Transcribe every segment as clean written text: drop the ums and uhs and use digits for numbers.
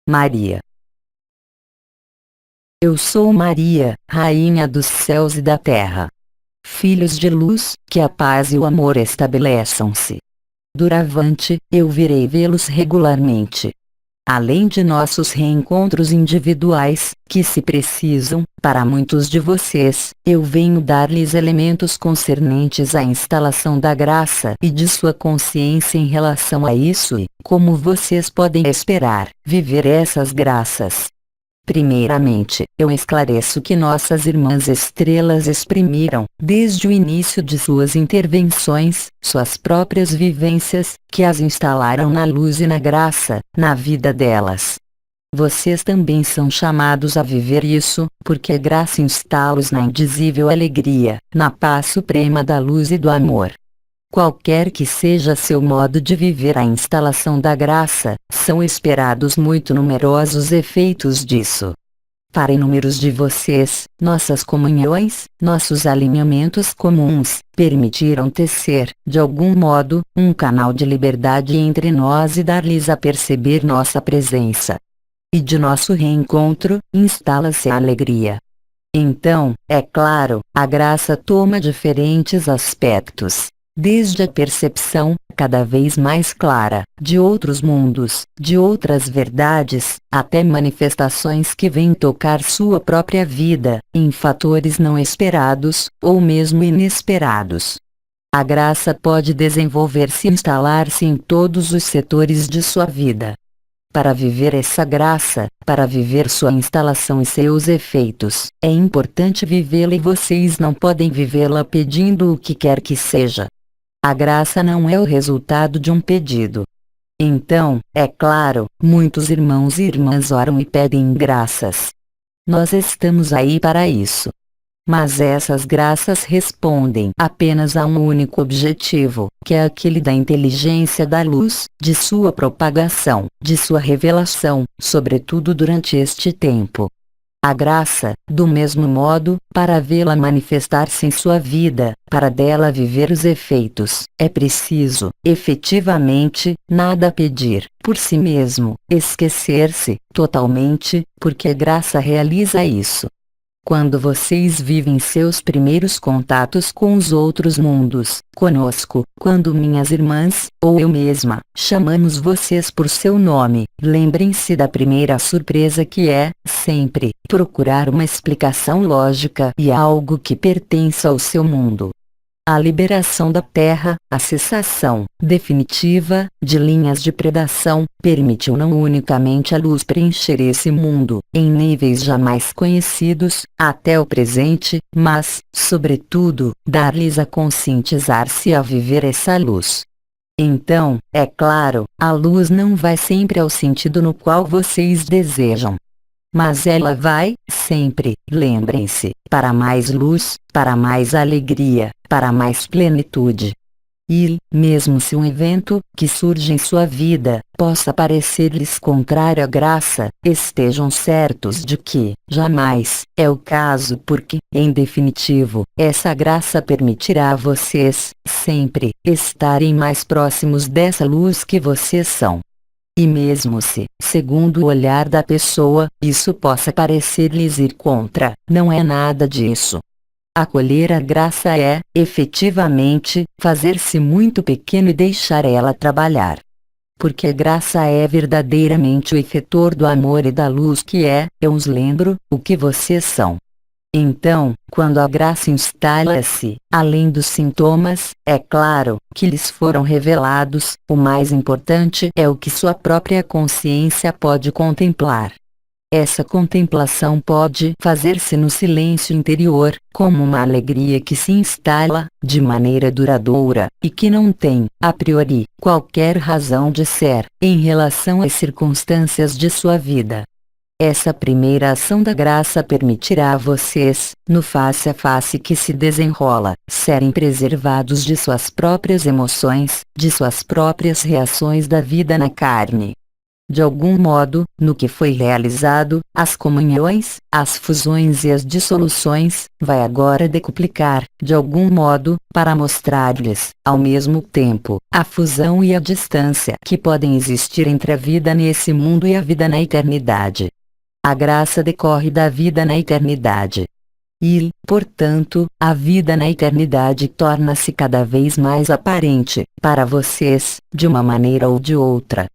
Maria. Eu sou Maria, Rainha dos céus e da terra. Filhos de luz, que a paz e o amor estabeleçam-se. Doravante, eu virei vê-los regularmente. Além de nossos reencontros individuais, que se precisam, para muitos de vocês, eu venho dar-lhes elementos concernentes à instalação da graça e de sua consciência em relação a isso e, como vocês podem esperar, viver essas graças. Primeiramente, eu esclareço que nossas irmãs estrelas exprimiram, desde o início de suas intervenções, suas próprias vivências, que as instalaram na luz e na graça, na vida delas. Vocês também são chamados a viver isso, porque a graça instala-os na indizível alegria, na paz suprema da luz e do amor. Qualquer que seja seu modo de viver a instalação da graça, são esperados muito numerosos efeitos disso. Para inúmeros de vocês, nossas comunhões, nossos alinhamentos comuns, permitiram tecer, de algum modo, um canal de liberdade entre nós e dar-lhes a perceber nossa presença. E de nosso reencontro, instala-se a alegria. Então, é claro, a graça toma diferentes aspectos. Desde a percepção, cada vez mais clara, de outros mundos, de outras verdades, até manifestações que vêm tocar sua própria vida, em fatores não esperados, ou mesmo inesperados. A graça pode desenvolver-se e instalar-se em todos os setores de sua vida. Para viver essa graça, para viver sua instalação e seus efeitos, é importante vivê-la e vocês não podem vivê-la pedindo o que quer que seja. A graça não é o resultado de um pedido. Então, é claro, muitos irmãos e irmãs oram e pedem graças. Nós estamos aí para isso. Mas essas graças respondem apenas a um único objetivo, que é aquele da inteligência da luz, de sua propagação, de sua revelação, sobretudo durante este tempo. A graça, do mesmo modo, para vê-la manifestar-se em sua vida, para dela viver os efeitos, é preciso, efetivamente, nada pedir, por si mesmo, esquecer-se, totalmente, porque a graça realiza isso. Quando vocês vivem seus primeiros contatos com os outros mundos, conosco, quando minhas irmãs, ou eu mesma, chamamos vocês por seu nome, lembrem-se da primeira surpresa que é, sempre, procurar uma explicação lógica e algo que pertença ao seu mundo. A liberação da Terra, a cessação, definitiva, de linhas de predação, permitiu não unicamente a luz preencher esse mundo, em níveis jamais conhecidos, até o presente, mas, sobretudo, dar-lhes a conscientizar-se a viver essa luz. Então, é claro, a luz não vai sempre ao sentido no qual vocês desejam. Mas ela vai, sempre, lembrem-se, para mais luz, para mais alegria, para mais plenitude. E, mesmo se um evento, que surge em sua vida, possa parecer-lhes contrário à graça, estejam certos de que, jamais, é o caso porque, em definitivo, essa graça permitirá a vocês, sempre, estarem mais próximos dessa luz que vocês são. E mesmo se, segundo o olhar da pessoa, isso possa parecer-lhes ir contra, não é nada disso. Acolher a graça é, efetivamente, fazer-se muito pequeno e deixar ela trabalhar. Porque a graça é verdadeiramente o efetor do amor e da luz que é, eu os lembro, o que vocês são. Então, quando a graça instala-se, além dos sintomas, é claro, que lhes foram revelados, o mais importante é o que sua própria consciência pode contemplar. Essa contemplação pode fazer-se no silêncio interior, como uma alegria que se instala, de maneira duradoura, e que não tem, a priori, qualquer razão de ser, em relação às circunstâncias de sua vida. Essa primeira ação da graça permitirá a vocês, no face a face que se desenrola, serem preservados de suas próprias emoções, de suas próprias reações da vida na carne. De algum modo, no que foi realizado, as comunhões, as fusões e as dissoluções, vai agora decuplicar, de algum modo, para mostrar-lhes, ao mesmo tempo, a fusão e a distância que podem existir entre a vida nesse mundo e a vida na eternidade. A graça decorre da vida na eternidade. E, portanto, a vida na eternidade torna-se cada vez mais aparente, para vocês, de uma maneira ou de outra.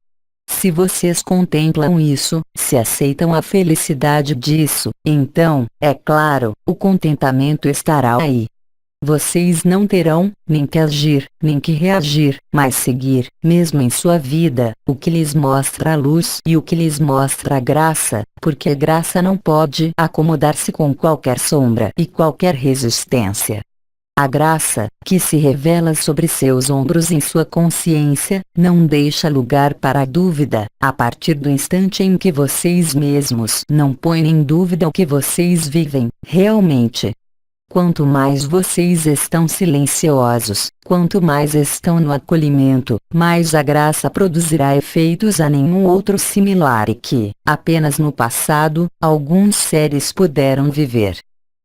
Se vocês contemplam isso, se aceitam a felicidade disso, então, é claro, o contentamento estará aí. Vocês não terão, nem que agir, nem que reagir, mas seguir, mesmo em sua vida, o que lhes mostra a luz e o que lhes mostra a graça, porque a graça não pode acomodar-se com qualquer sombra e qualquer resistência. A graça, que se revela sobre seus ombros em sua consciência, não deixa lugar para a dúvida, a partir do instante em que vocês mesmos não põem em dúvida o que vocês vivem, realmente. Quanto mais vocês estão silenciosos, quanto mais estão no acolhimento, mais a graça produzirá efeitos a nenhum outro similar e que, apenas no passado, alguns seres puderam viver.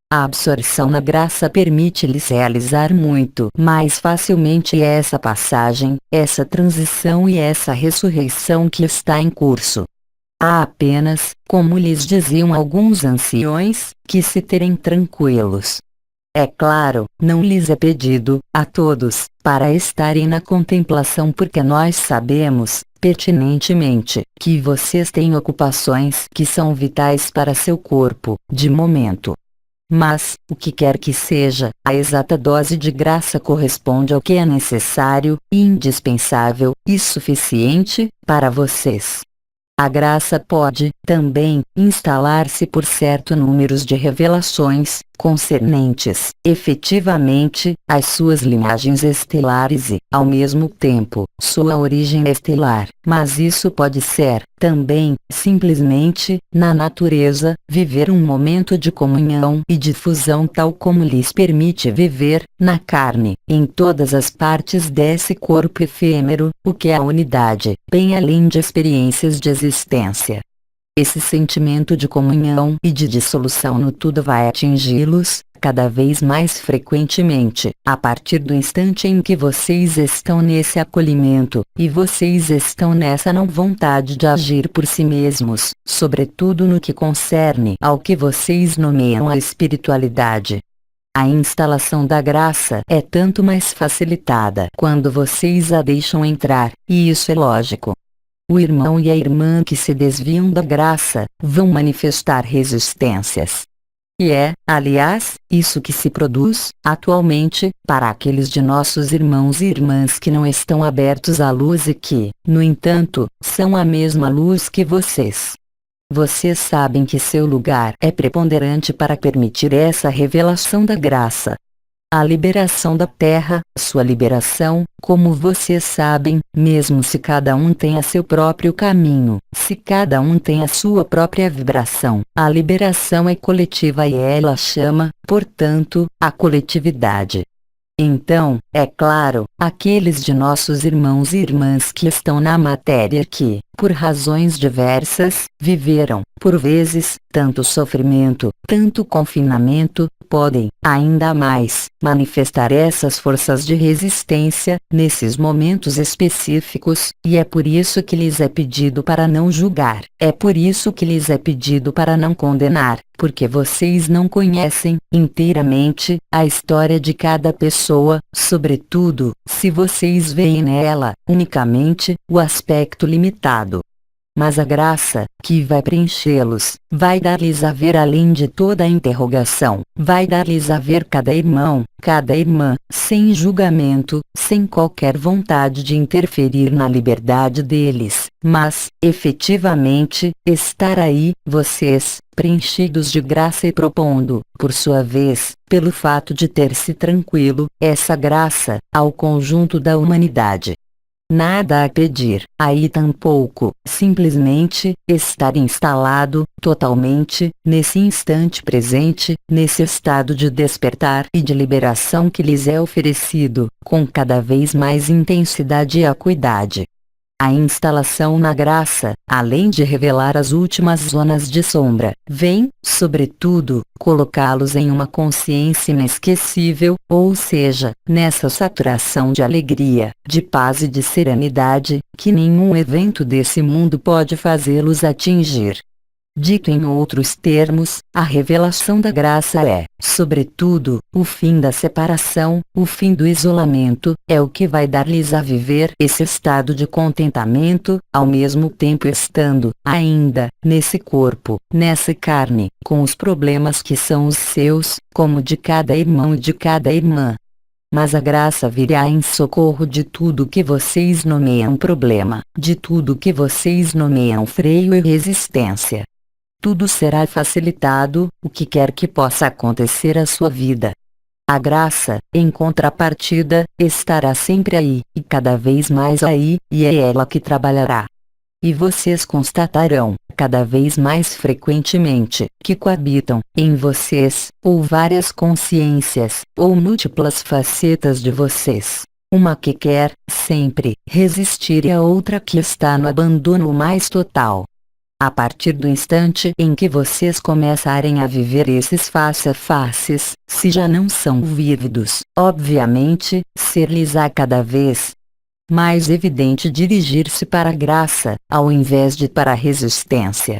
A absorção na graça permite-lhes realizar muito mais facilmente essa passagem, essa transição e essa ressurreição que está em curso. Há apenas, como lhes diziam alguns anciões, que se terem tranquilos. É claro, não lhes é pedido, a todos, para estarem na contemplação porque nós sabemos, pertinentemente, que vocês têm ocupações que são vitais para seu corpo, de momento. Mas, o que quer que seja, a exata dose de graça corresponde ao que é necessário, indispensável, e suficiente, para vocês. A graça pode, também, instalar-se por certo número de revelações, concernentes, efetivamente, às suas linhagens estelares e, ao mesmo tempo, sua origem estelar, mas isso pode ser, também, simplesmente, na natureza, viver um momento de comunhão e de fusão tal como lhes permite viver, na carne, em todas as partes desse corpo efêmero, o que é a unidade, bem além de experiências de existência. Esse sentimento de comunhão e de dissolução no tudo vai atingi-los, cada vez mais frequentemente, a partir do instante em que vocês estão nesse acolhimento, e vocês estão nessa não vontade de agir por si mesmos, sobretudo no que concerne ao que vocês nomeiam a espiritualidade. A instalação da graça é tanto mais facilitada quando vocês a deixam entrar, e isso é lógico. O irmão e a irmã que se desviam da graça, vão manifestar resistências. E é, aliás, isso que se produz, atualmente, para aqueles de nossos irmãos e irmãs que não estão abertos à luz e que, no entanto, são a mesma luz que vocês. Vocês sabem que seu lugar é preponderante para permitir essa revelação da graça. A liberação da Terra, sua liberação, como vocês sabem, mesmo se cada um tem a seu próprio caminho, se cada um tem a sua própria vibração, a liberação é coletiva e ela chama, portanto, a coletividade. Então, é claro, aqueles de nossos irmãos e irmãs que estão na matéria que, por razões diversas, viveram, por vezes, tanto sofrimento, tanto confinamento, podem, ainda mais, manifestar essas forças de resistência, nesses momentos específicos, e é por isso que lhes é pedido para não julgar, é por isso que lhes é pedido para não condenar, porque vocês não conhecem, inteiramente, a história de cada pessoa, sobretudo, se vocês veem nela, unicamente, o aspecto limitado. Mas a graça, que vai preenchê-los, vai dar-lhes a ver além de toda a interrogação, vai dar-lhes a ver cada irmão, cada irmã, sem julgamento, sem qualquer vontade de interferir na liberdade deles, mas, efetivamente, estar aí, vocês, preenchidos de graça e propondo, por sua vez, pelo fato de ter-se tranquilo, essa graça, ao conjunto da humanidade. Nada a pedir, aí tampouco, simplesmente, estar instalado, totalmente, nesse instante presente, nesse estado de despertar e de liberação que lhes é oferecido, com cada vez mais intensidade e acuidade. A instalação na graça, além de revelar as últimas zonas de sombra, vem, sobretudo, colocá-los em uma consciência inesquecível, ou seja, nessa saturação de alegria, de paz e de serenidade, que nenhum evento desse mundo pode fazê-los atingir. Dito em outros termos, a revelação da graça é, sobretudo, o fim da separação, o fim do isolamento, é o que vai dar-lhes a viver esse estado de contentamento, ao mesmo tempo estando, ainda, nesse corpo, nessa carne, com os problemas que são os seus, como de cada irmão e de cada irmã. Mas a graça virá em socorro de tudo que vocês nomeiam problema, de tudo que vocês nomeiam freio e resistência. Tudo será facilitado, o que quer que possa acontecer à sua vida. A graça, em contrapartida, estará sempre aí, e cada vez mais aí, e é ela que trabalhará. E vocês constatarão, cada vez mais frequentemente, que coabitam, em vocês, ou várias consciências, ou múltiplas facetas de vocês. Uma que quer, sempre, resistir e a outra que está no abandono mais total. A partir do instante em que vocês começarem a viver esses face a faces, se já não são vívidos, obviamente, ser-lhes-á cada vez mais evidente dirigir-se para a graça, ao invés de para a resistência.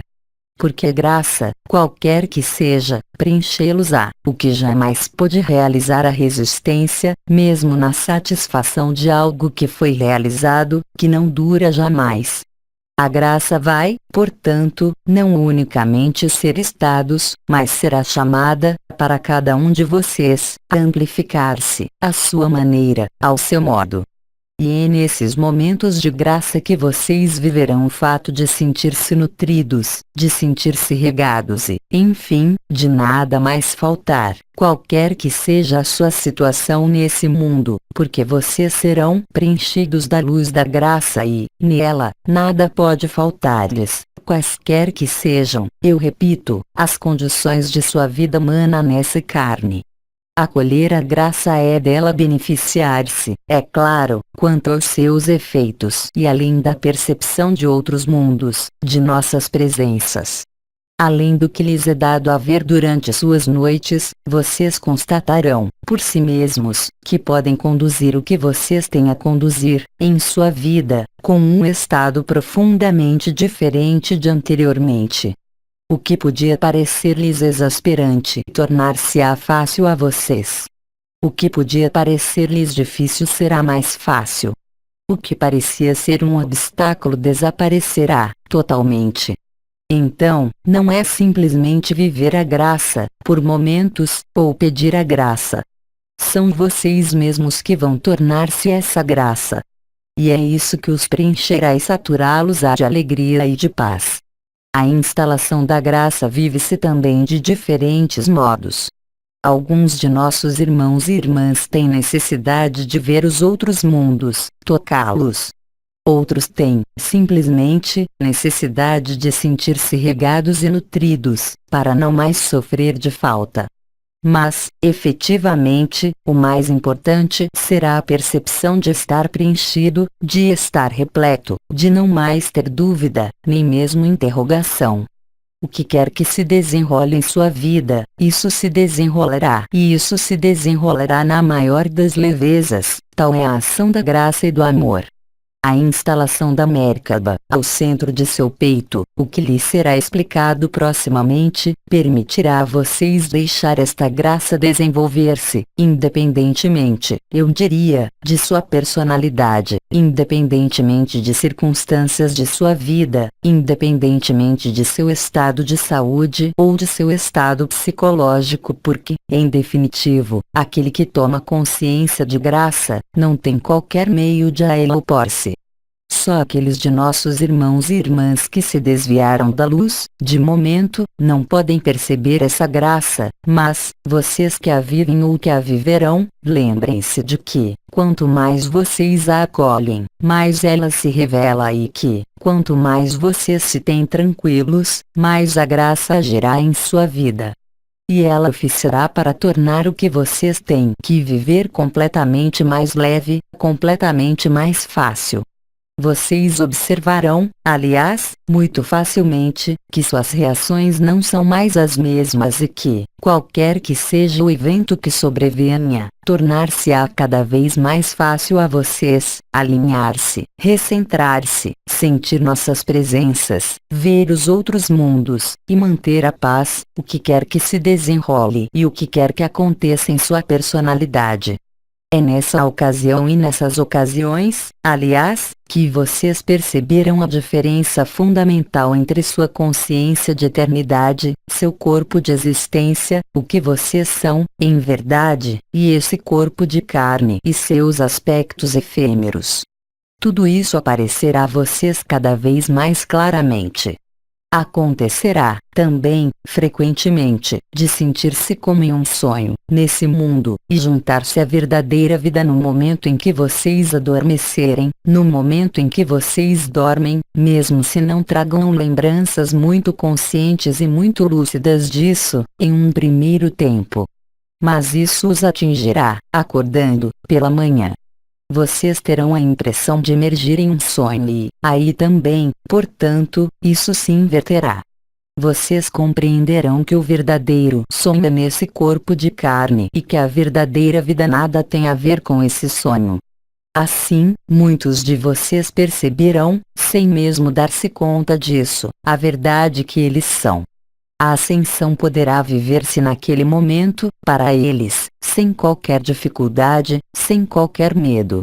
Porque a graça, qualquer que seja, preenchê-los-á, o que jamais pôde realizar a resistência, mesmo na satisfação de algo que foi realizado, que não dura jamais. A graça vai, portanto, não unicamente ser estados, mas será chamada, para cada um de vocês, a amplificar-se, à sua maneira, ao seu modo. E é nesses momentos de graça que vocês viverão o fato de sentir-se nutridos, de sentir-se regados e, enfim, de nada mais faltar, qualquer que seja a sua situação nesse mundo, porque vocês serão preenchidos da luz da graça e, nela, nada pode faltar-lhes, quaisquer que sejam, eu repito, as condições de sua vida humana nessa carne. Acolher a graça é dela beneficiar-se, é claro, quanto aos seus efeitos e além da percepção de outros mundos, de nossas presenças. Além do que lhes é dado a ver durante suas noites, vocês constatarão, por si mesmos, que podem conduzir o que vocês têm a conduzir, em sua vida, com um estado profundamente diferente de anteriormente. O que podia parecer-lhes exasperante tornar-se-á fácil a vocês. O que podia parecer-lhes difícil será mais fácil. O que parecia ser um obstáculo desaparecerá, totalmente. Então, não é simplesmente viver a graça, por momentos, ou pedir a graça. São vocês mesmos que vão tornar-se essa graça. E é isso que os preencherá e saturá-los-á de alegria e de paz. A instalação da graça vive-se também de diferentes modos. Alguns de nossos irmãos e irmãs têm necessidade de ver os outros mundos, tocá-los. Outros têm, simplesmente, necessidade de sentir-se regados e nutridos, para não mais sofrer de falta. Mas, efetivamente, o mais importante será a percepção de estar preenchido, de estar repleto, de não mais ter dúvida, nem mesmo interrogação. O que quer que se desenrole em sua vida, isso se desenrolará. E isso se desenrolará na maior das levezas, tal é a ação da graça e do amor. A instalação da Merkaba, ao centro de seu peito, o que lhe será explicado proximamente, permitirá a vocês deixar esta graça desenvolver-se, independentemente, eu diria, de sua personalidade, independentemente de circunstâncias de sua vida, independentemente de seu estado de saúde ou de seu estado psicológico, porque, em definitivo, aquele que toma consciência de graça, não tem qualquer meio de a opor-se. Só aqueles de nossos irmãos e irmãs que se desviaram da luz, de momento, não podem perceber essa graça, mas, vocês que a vivem ou que a viverão, lembrem-se de que, quanto mais vocês a acolhem, mais ela se revela e que, quanto mais vocês se têm tranquilos, mais a graça agirá em sua vida. E ela oficiará para tornar o que vocês têm que viver completamente mais leve, completamente mais fácil. Vocês observarão, aliás, muito facilmente, que suas reações não são mais as mesmas e que, qualquer que seja o evento que sobrevenha, tornar-se-á cada vez mais fácil a vocês alinhar-se, recentrar-se, sentir nossas presenças, ver os outros mundos, e manter a paz, o que quer que se desenrole e o que quer que aconteça em sua personalidade. É nessa ocasião e nessas ocasiões, aliás, que vocês perceberam a diferença fundamental entre sua consciência de eternidade, seu corpo de existência, o que vocês são, em verdade, e esse corpo de carne e seus aspectos efêmeros. Tudo isso aparecerá a vocês cada vez mais claramente. Acontecerá, também, frequentemente, de sentir-se como em um sonho, nesse mundo, e juntar-se à verdadeira vida no momento em que vocês adormecerem, no momento em que vocês dormem, mesmo se não tragam lembranças muito conscientes e muito lúcidas disso, em um primeiro tempo. Mas isso os atingirá, acordando, pela manhã. Vocês terão a impressão de emergir em um sonho e, aí também, portanto, isso se inverterá. Vocês compreenderão que o verdadeiro sonho é nesse corpo de carne e que a verdadeira vida nada tem a ver com esse sonho. Assim, muitos de vocês perceberão, sem mesmo dar-se conta disso, a verdade que eles são. A ascensão poderá viver-se naquele momento, para eles, sem qualquer dificuldade, sem qualquer medo.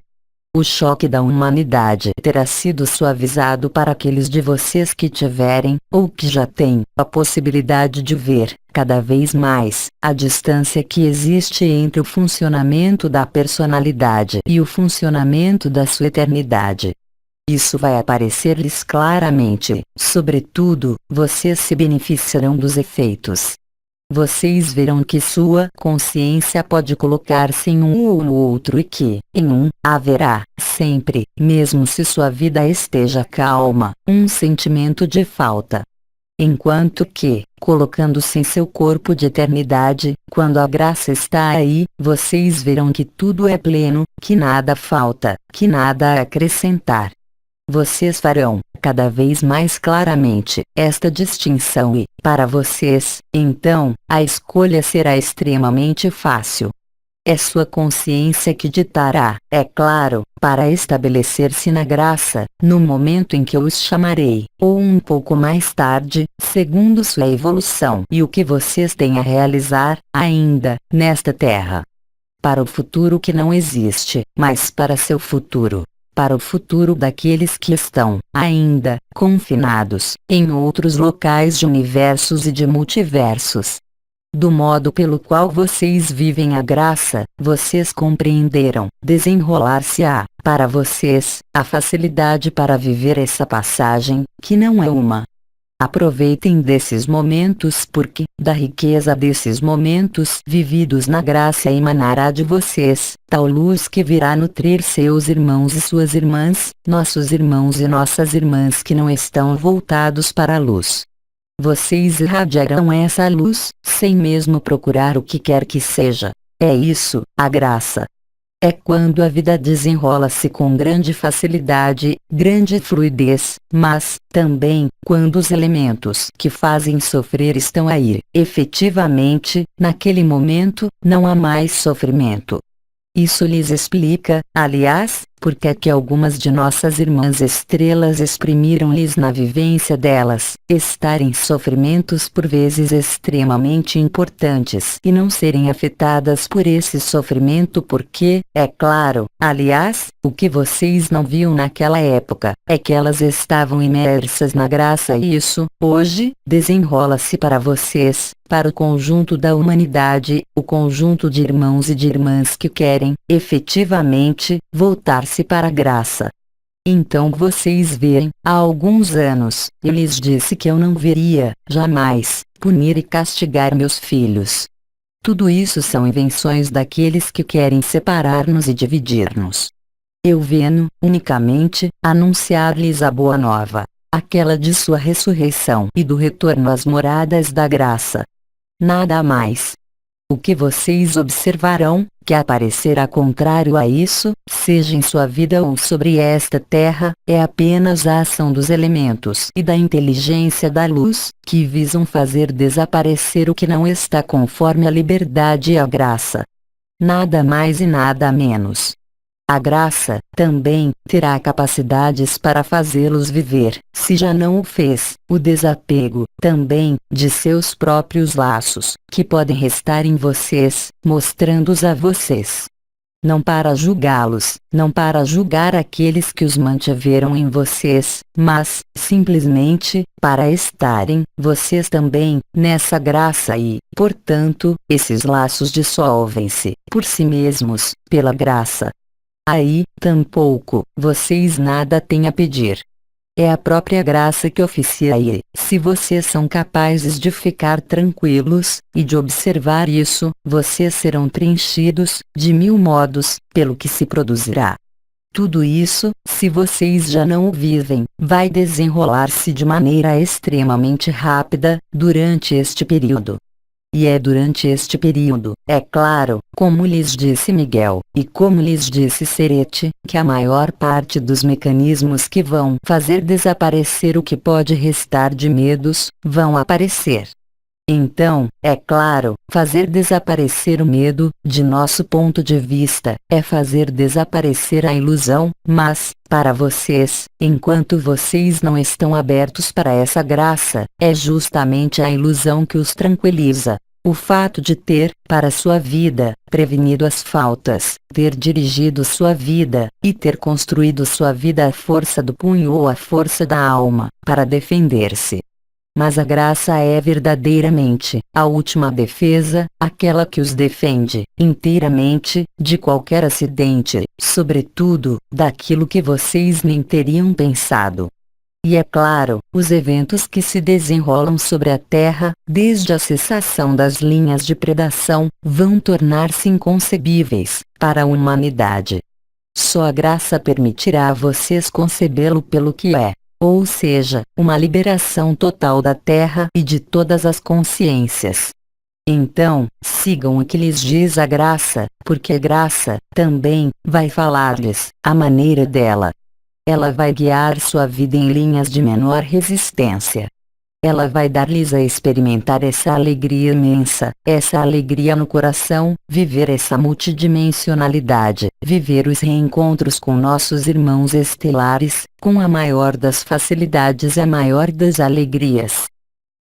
O choque da humanidade terá sido suavizado para aqueles de vocês que tiverem, ou que já têm, a possibilidade de ver, cada vez mais, a distância que existe entre o funcionamento da personalidade e o funcionamento da sua eternidade. Isso vai aparecer-lhes claramente, sobretudo, vocês se beneficiarão dos efeitos. Vocês verão que sua consciência pode colocar-se em um ou no outro e que, em um, haverá, sempre, mesmo se sua vida esteja calma, um sentimento de falta. Enquanto que, colocando-se em seu corpo de eternidade, quando a graça está aí, vocês verão que tudo é pleno, que nada falta, que nada a acrescentar. Vocês farão, cada vez mais claramente, esta distinção e, para vocês, então, a escolha será extremamente fácil. É sua consciência que ditará, é claro, para estabelecer-se na graça, no momento em que eu os chamarei, ou um pouco mais tarde, segundo sua evolução e o que vocês têm a realizar, ainda, nesta terra. Para o futuro que não existe, mas para seu futuro. Para o futuro daqueles que estão, ainda, confinados, em outros locais de universos e de multiversos. Do modo pelo qual vocês vivem a graça, vocês compreenderam, desenrolar-se-á, para vocês, a facilidade para viver essa passagem, que não é uma. Aproveitem desses momentos porque, da riqueza desses momentos vividos na graça emanará de vocês, tal luz que virá nutrir seus irmãos e suas irmãs, nossos irmãos e nossas irmãs que não estão voltados para a luz. Vocês irradiarão essa luz, sem mesmo procurar o que quer que seja. É isso, a graça. É quando a vida desenrola-se com grande facilidade, grande fluidez, mas, também, quando os elementos que fazem sofrer estão aí, efetivamente, naquele momento, não há mais sofrimento. Isso lhes explica, aliás, porque é que algumas de nossas irmãs estrelas exprimiram-lhes na vivência delas, estarem sofrimentos por vezes extremamente importantes e não serem afetadas por esse sofrimento porque, é claro, aliás, o que vocês não viam naquela época, é que elas estavam imersas na graça e isso, hoje, desenrola-se para vocês, para o conjunto da humanidade, o conjunto de irmãos e de irmãs que querem, efetivamente, voltar-se para a graça. Então vocês veem, há alguns anos, eu lhes disse que eu não veria, jamais, punir e castigar meus filhos. Tudo isso são invenções daqueles que querem separar-nos e dividir-nos. Eu venho, unicamente, anunciar-lhes a boa nova, aquela de sua ressurreição e do retorno às moradas da graça. Nada mais. O que vocês observarão, que aparecerá contrário a isso, seja em sua vida ou sobre esta terra, é apenas a ação dos elementos e da inteligência da luz, que visam fazer desaparecer o que não está conforme a liberdade e a graça. Nada mais e nada menos. A graça, também, terá capacidades para fazê-los viver, se já não o fez, o desapego, também, de seus próprios laços, que podem restar em vocês, mostrando-os a vocês. Não para julgá-los, não para julgar aqueles que os mantiveram em vocês, mas, simplesmente, para estarem, vocês também, nessa graça e, portanto, esses laços dissolvem-se, por si mesmos, pela graça. Aí, tampouco, vocês nada têm a pedir. É a própria graça que oficia e, se vocês são capazes de ficar tranquilos, e de observar isso, vocês serão preenchidos, de mil modos, pelo que se produzirá. Tudo isso, se vocês já não o vivem, vai desenrolar-se de maneira extremamente rápida, durante este período. E é durante este período, é claro, como lhes disse Miguel, e como lhes disse Serete, que a maior parte dos mecanismos que vão fazer desaparecer o que pode restar de medos, vão aparecer. Então, é claro, fazer desaparecer o medo, de nosso ponto de vista, é fazer desaparecer a ilusão, mas, para vocês, enquanto vocês não estão abertos para essa graça, é justamente a ilusão que os tranquiliza. O fato de ter, para sua vida, prevenido as faltas, ter dirigido sua vida, e ter construído sua vida à força do punho ou à força da alma, para defender-se. Mas a graça é verdadeiramente a última defesa, aquela que os defende, inteiramente, de qualquer acidente, sobretudo, daquilo que vocês nem teriam pensado. E é claro, os eventos que se desenrolam sobre a Terra, desde a cessação das linhas de predação, vão tornar-se inconcebíveis, para a humanidade. Só a graça permitirá a vocês concebê-lo pelo que é. Ou seja, uma liberação total da Terra e de todas as consciências. Então, sigam o que lhes diz a graça, porque a graça, também, vai falar-lhes, à maneira dela. Ela vai guiar sua vida em linhas de menor resistência. Ela vai dar-lhes a experimentar essa alegria imensa, essa alegria no coração, viver essa multidimensionalidade, viver os reencontros com nossos irmãos estelares, com a maior das facilidades e a maior das alegrias.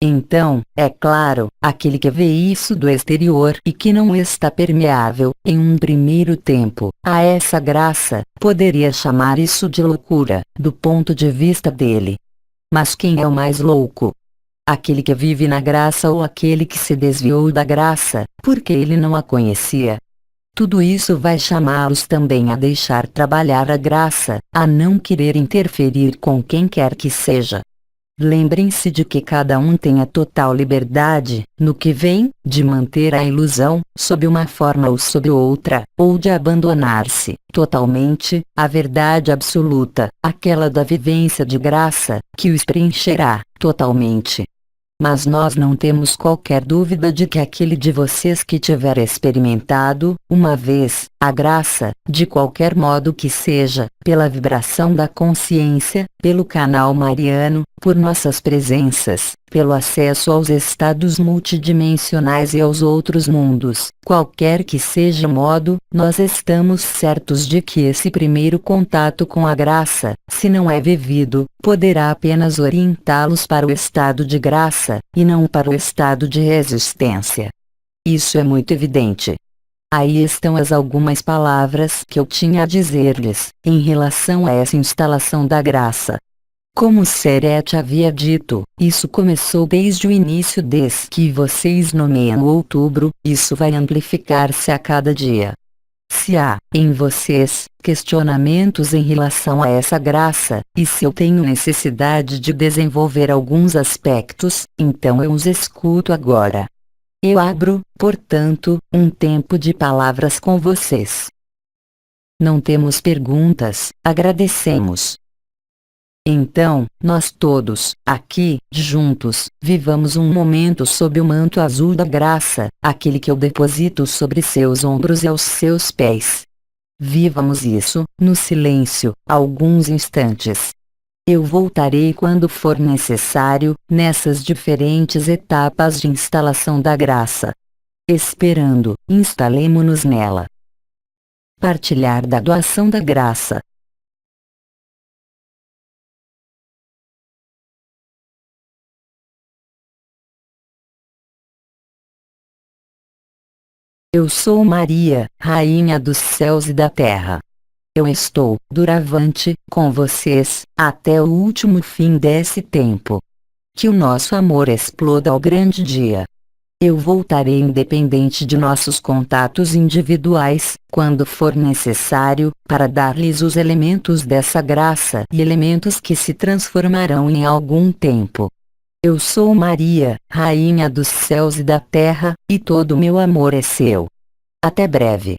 Então, é claro, aquele que vê isso do exterior e que não está permeável, em um primeiro tempo, a essa graça, poderia chamar isso de loucura, do ponto de vista dele. Mas quem é o mais louco? Aquele que vive na graça ou aquele que se desviou da graça, porque ele não a conhecia? Tudo isso vai chamá-los também a deixar trabalhar a graça, a não querer interferir com quem quer que seja. Lembrem-se de que cada um tem a total liberdade, no que vem, de manter a ilusão, sob uma forma ou sob outra, ou de abandonar-se, totalmente, à verdade absoluta, aquela da vivência de graça, que os preencherá, totalmente. Mas nós não temos qualquer dúvida de que aquele de vocês que tiver experimentado, uma vez, a graça, de qualquer modo que seja, pela vibração da consciência, pelo canal mariano, por nossas presenças, pelo acesso aos estados multidimensionais e aos outros mundos, qualquer que seja o modo, nós estamos certos de que esse primeiro contato com a graça, se não é vivido, poderá apenas orientá-los para o estado de graça, e não para o estado de resistência. Isso é muito evidente. Aí estão as algumas palavras que eu tinha a dizer-lhes, em relação a essa instalação da graça. Como Serete havia dito, isso começou desde o início desde que vocês nomeiam outubro, isso vai amplificar-se a cada dia. Se há, em vocês, questionamentos em relação a essa graça, e se eu tenho necessidade de desenvolver alguns aspectos, então eu os escuto agora. Eu abro, portanto, um tempo de palavras com vocês. Não temos perguntas, agradecemos. Então, nós todos, aqui, juntos, vivamos um momento sob o manto azul da graça, aquele que eu deposito sobre seus ombros e aos seus pés. Vivamos isso, no silêncio, alguns instantes. Eu voltarei quando for necessário, nessas diferentes etapas de instalação da graça. Esperando, instalemo-nos nela. Partilhar da doação da graça. Eu sou Maria, Rainha dos céus e da terra. Eu estou, doravante, com vocês, até o último fim desse tempo. Que o nosso amor exploda ao grande dia. Eu voltarei independente de nossos contatos individuais, quando for necessário, para dar-lhes os elementos dessa graça e elementos que se transformarão em algum tempo. Eu sou Maria, Rainha dos céus e da terra, e todo meu amor é seu. Até breve.